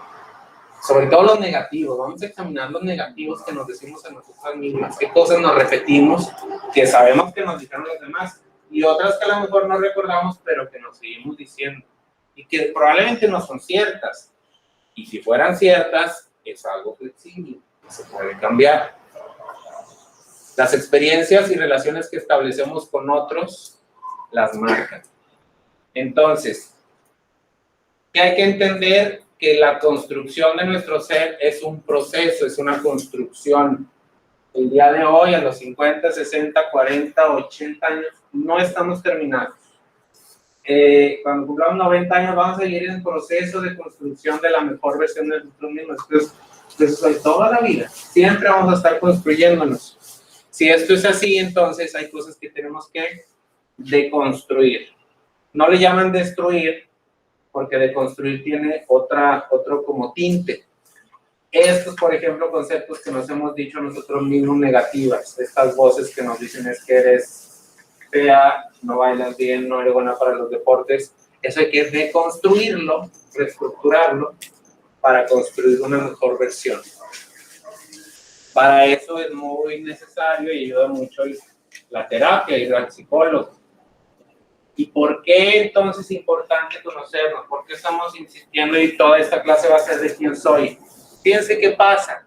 Sobre todo los negativos. Vamos a examinar los negativos que nos decimos a nosotras mismas. ¿Qué cosas nos repetimos que sabemos que nos dijeron los demás? y otras que a lo mejor no recordamos, pero que nos seguimos diciendo y que probablemente no son ciertas. Y si fueran ciertas, es algo flexible, que se puede cambiar. Las experiencias y relaciones que establecemos con otros las marcan. Entonces, ¿qué hay que entender? Que la construcción de nuestro ser es un proceso, es una construcción. El día de hoy, a los 50, 60, 40, 80 años, no estamos terminados. Cuando cumplamos 90 años, vamos a seguir en el proceso de construcción de la mejor versión de nosotros mismos. Entonces, toda la vida, siempre vamos a estar construyéndonos. Si esto es así, entonces hay cosas que tenemos que deconstruir. No le llaman destruir, porque deconstruir tiene otro como tinte. Estos, por ejemplo, conceptos que nos hemos dicho nosotros mismos negativas, estas voces que nos dicen es que eres fea, no bailas bien, no eres buena para los deportes, eso hay que deconstruirlo, reestructurarlo, para construir una mejor versión. Para eso es muy necesario y ayuda mucho la terapia, ir al psicólogo. ¿Y por qué entonces es importante conocernos? ¿Por qué estamos insistiendo y toda esta clase va a ser de quién soy? Fíjense qué pasa.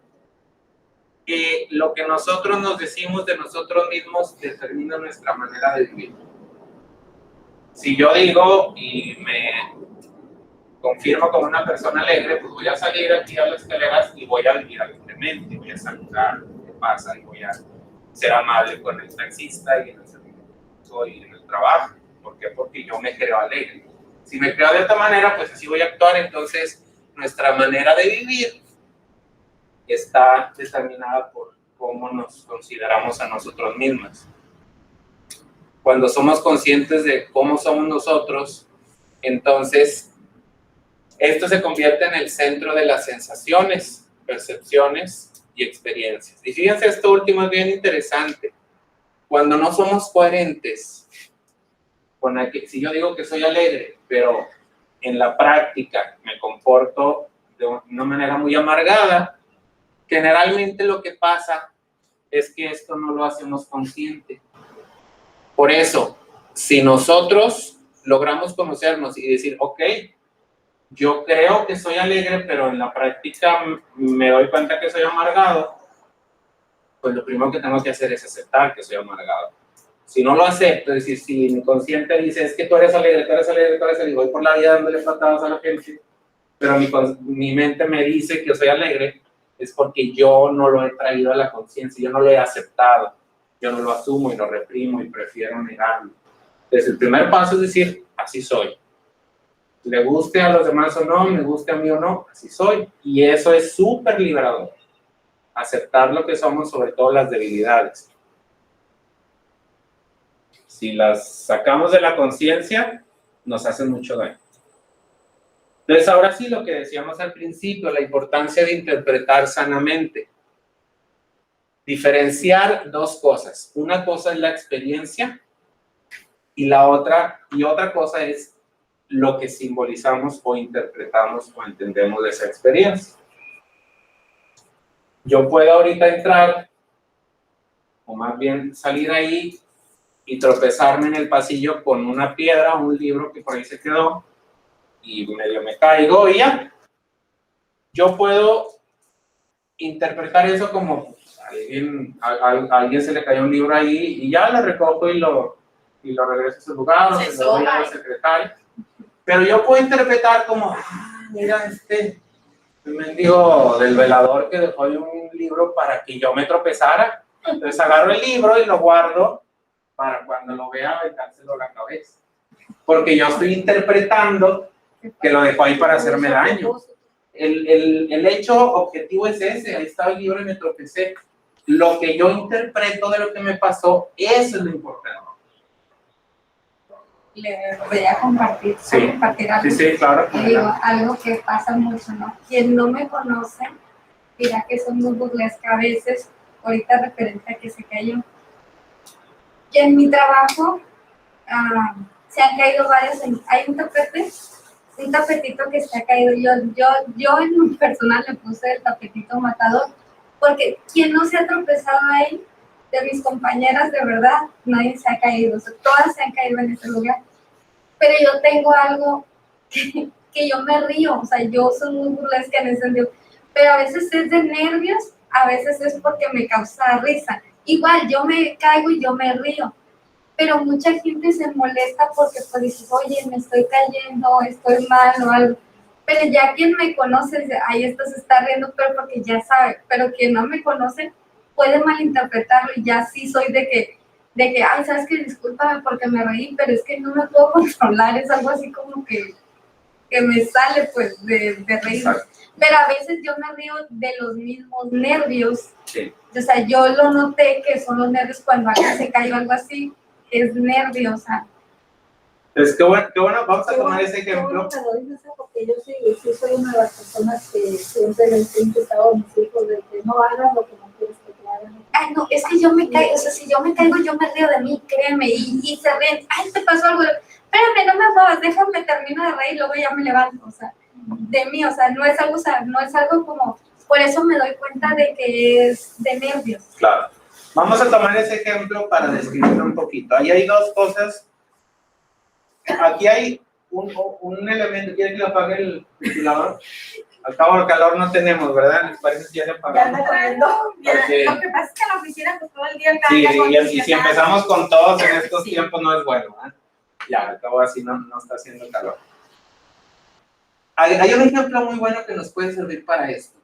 Que lo que nosotros nos decimos de nosotros mismos determina nuestra manera de vivir. Si yo digo y me confirmo como una persona alegre, pues voy a salir aquí a las escaleras y voy a vivir alegremente, voy a saludar qué pasa y voy a ser amable con el taxista y en el servicio y en el trabajo. ¿Por qué? Porque yo me creo alegre. Si me creo de esta manera, pues así voy a actuar. Entonces, nuestra manera de vivir está determinada por cómo nos consideramos a nosotros mismos. Cuando somos conscientes de cómo somos nosotros, entonces esto se convierte en el centro de las sensaciones, percepciones y experiencias. Y fíjense, esto último es bien interesante. Cuando no somos coherentes, si yo digo que soy alegre, pero en la práctica me comporto de una manera muy amargada, generalmente lo que pasa es que esto no lo hacemos consciente. Por eso, si nosotros logramos conocernos y decir, ok, yo creo que soy alegre, pero en la práctica me doy cuenta que soy amargado, pues lo primero que tengo que hacer es aceptar que soy amargado. Si no lo acepto, es decir, si mi consciente dice, es que tú eres alegre, tú eres alegre, tú eres alegre, y voy por la vida dándole patadas a la gente, pero mi mente me dice que soy alegre, es porque yo no lo he traído a la conciencia, yo no lo he aceptado, yo no lo asumo y lo reprimo y prefiero negarlo. Entonces, el primer paso es decir, así soy. Le guste a los demás o no, me guste a mí o no, así soy. Y eso es súper liberador. Aceptar lo que somos, sobre todo las debilidades. Si las sacamos de la conciencia, nos hacen mucho daño. Entonces, ahora sí, lo que decíamos al principio, la importancia de interpretar sanamente. Diferenciar dos cosas. Una cosa es la experiencia y otra cosa es lo que simbolizamos o interpretamos o entendemos de esa experiencia. Yo puedo ahorita entrar, o más bien salir ahí y tropezarme en el pasillo con una piedra o un libro que por ahí se quedó y medio me caigo y ya. Yo puedo interpretar eso como a alguien se le cayó un libro ahí y ya lo recojo y lo regreso a su lugar o se lo doy al secretario. Pero yo puedo interpretar como, mira el mendigo del velador que dejó ahí un libro para que yo me tropezara. Entonces agarro el libro y lo guardo para cuando lo vea aventárselo a la cabeza. Porque yo estoy interpretando que lo dejó ahí para hacerme daño. El hecho objetivo es ese, ahí estaba el libro y me tropecé. Lo que yo interpreto de lo que me pasó, eso es lo importante. Le voy a compartir, Sí. compartir algo. Sí, claro. Digo, algo que pasa mucho, ¿no? Quien no me conoce dirá que soy muy burlesca a veces, ahorita referente a que se cayó. Y en mi trabajo se han caído varios, hay un tapetito que se ha caído. Yo en mi personal le puse el tapetito matador, porque quien no se ha tropezado ahí, de mis compañeras, de verdad, nadie se ha caído, o sea, todas se han caído en ese lugar. Pero yo tengo algo que yo me río, o sea, yo soy muy burlesca en ese sentido, pero a veces es de nervios, a veces es porque me causa risa. Igual, yo me caigo y yo me río, pero mucha gente se molesta porque pues dices, oye, me estoy cayendo, estoy mal o algo. Pero ya quien me conoce dice, ay, esto se está riendo, pero porque ya sabe. Pero quien no me conoce puede malinterpretarlo y ya sí soy de que, ay, sabes que discúlpame porque me reí, pero es que no me puedo controlar, es algo así como que me sale pues de reír. Exacto. Pero a veces yo me río de los mismos nervios. Sí. O sea, yo lo noté que son los nervios cuando alguien se cae o algo así, es nervio, o sea. Entonces, qué bueno, vamos a tomar ese ejemplo. Qué bueno que lo dices, porque yo sí soy una de las personas que siempre les he intentado a mis hijos de que no hagan lo que no quieres que te hagan. Ay, no, es que yo me caigo, o sea, si yo me caigo, yo me río de mí, créeme, y se ríen, ay, te pasó algo, espérame, no me muevas, déjame, termino de reír, luego ya me levanto, o sea, de mí, o sea, no es algo como, por eso me doy cuenta de que es de nervios. Claro. Vamos a tomar ese ejemplo para describirlo un poquito. Ahí hay dos cosas. Aquí hay un elemento. ¿Quieren que lo apague el ventilador? Al cabo del calor no tenemos, ¿verdad? ¿Les parece que ya se apagó? Ya anda corriendo. Okay. Lo que pasa es que en la oficina pues todo el día Sí, cambia y si empezamos con todos en estos tiempos no es bueno, ¿eh? Ya, al cabo así no está haciendo calor. Hay un ejemplo muy bueno que nos puede servir para esto.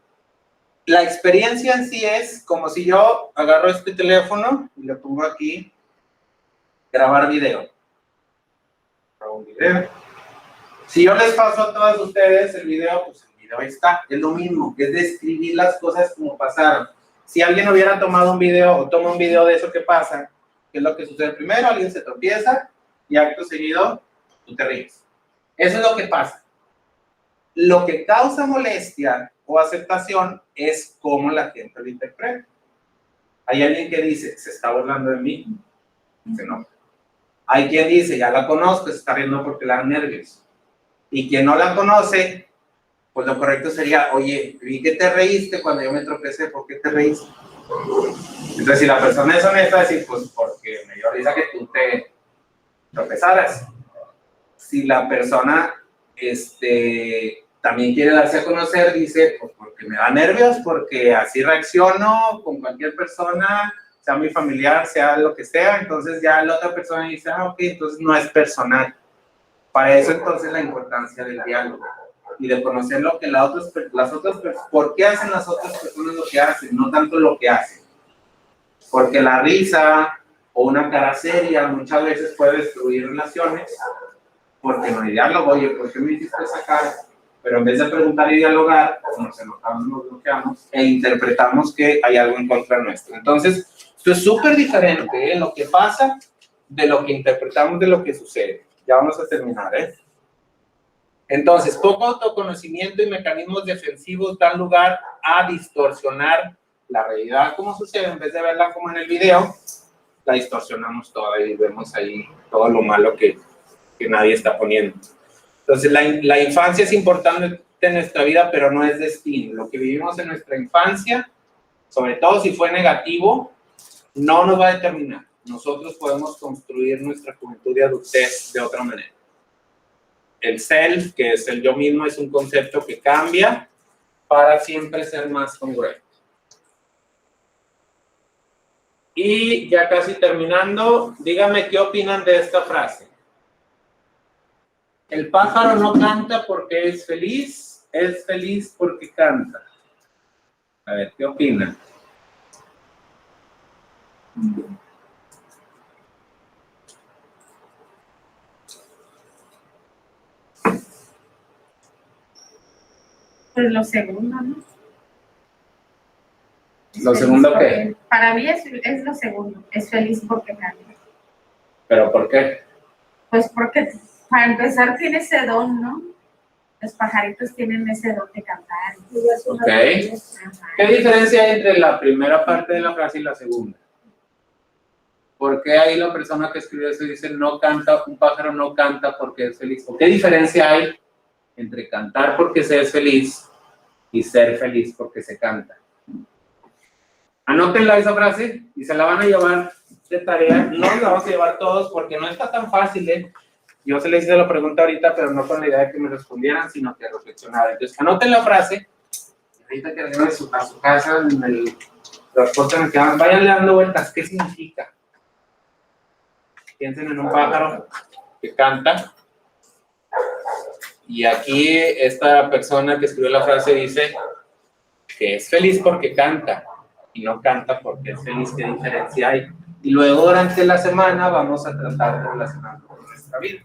La experiencia en sí es como si yo agarro este teléfono y le pongo aquí grabar video. Grabo un video. Si yo les paso a todos ustedes el video, pues el video ahí está. Es lo mismo, es describir las cosas como pasaron. Si alguien hubiera tomado un video o toma un video de eso que pasa, ¿qué es lo que sucede? Primero, alguien se tropieza y acto seguido, tú te ríes. Eso es lo que pasa. Lo que causa molestia o aceptación es cómo la gente lo interpreta. Hay alguien que dice, se está burlando de mí. Dice, no. Hay quien dice, ya la conozco, se está riendo porque le dan nervios. Y quien no la conoce, pues lo correcto sería, oye, vi que te reíste cuando yo me tropecé, ¿por qué te reíste? Entonces, si la persona es honesta, decir, pues porque me dio risa que tú te tropezaras. Si la persona también quiere darse a conocer, dice, pues porque me da nervios, porque así reacciono con cualquier persona, sea mi familiar, sea lo que sea, entonces ya la otra persona dice, ok, entonces no es personal. Para eso entonces la importancia del diálogo y de conocer lo que las otras personas, por qué hacen las otras personas lo que hacen, no tanto lo que hacen. Porque la risa o una cara seria muchas veces puede destruir relaciones, porque no hay diálogo. Oye, ¿por qué me hiciste esa cara? Pero en vez de preguntar y dialogar, nos enojamos, nos bloqueamos e interpretamos que hay algo en contra nuestro. Entonces, esto es súper diferente, lo que pasa de lo que interpretamos de lo que sucede. Ya vamos a terminar, Entonces, poco autoconocimiento y mecanismos defensivos dan lugar a distorsionar la realidad como sucede. En vez de verla como en el video, la distorsionamos toda y vemos ahí todo lo malo que nadie está poniendo. Entonces, la infancia es importante en nuestra vida, pero no es destino. Lo que vivimos en nuestra infancia, sobre todo si fue negativo, no nos va a determinar. Nosotros podemos construir nuestra juventud y adultez de otra manera. El self, que es el yo mismo, es un concepto que cambia para siempre ser más congruente. Y ya casi terminando, díganme qué opinan de esta frase. El pájaro no canta porque es feliz porque canta. A ver, ¿qué opinan? Pues lo segundo, ¿no? ¿Lo segundo qué? Para mí es lo segundo, es feliz porque canta. ¿Pero por qué? Pues porque para empezar tiene ese don, ¿no? Los pajaritos tienen ese don de cantar. Ok. ¿Qué diferencia hay entre la primera parte de la frase y la segunda? ¿Por qué ahí la persona que escribió eso dice no canta, un pájaro no canta porque es feliz? ¿Qué diferencia hay entre cantar porque se es feliz y ser feliz porque se canta? Anótenla esa frase y se la van a llevar de tarea. No la vamos a llevar todos porque no está tan fácil, ¿eh? Yo se les hice la pregunta ahorita, pero no con la idea de que me respondieran, sino que reflexionaran. Entonces, anoten la frase. Ahorita que regresen a su casa, en el transporte en el que van, váyanle dando vueltas. ¿Qué significa? Piensen en un pájaro que canta. Y aquí esta persona que escribió la frase dice que es feliz porque canta y no canta porque es feliz. ¿Qué diferencia hay? Y luego durante la semana vamos a tratar de relacionarlo con nuestra vida.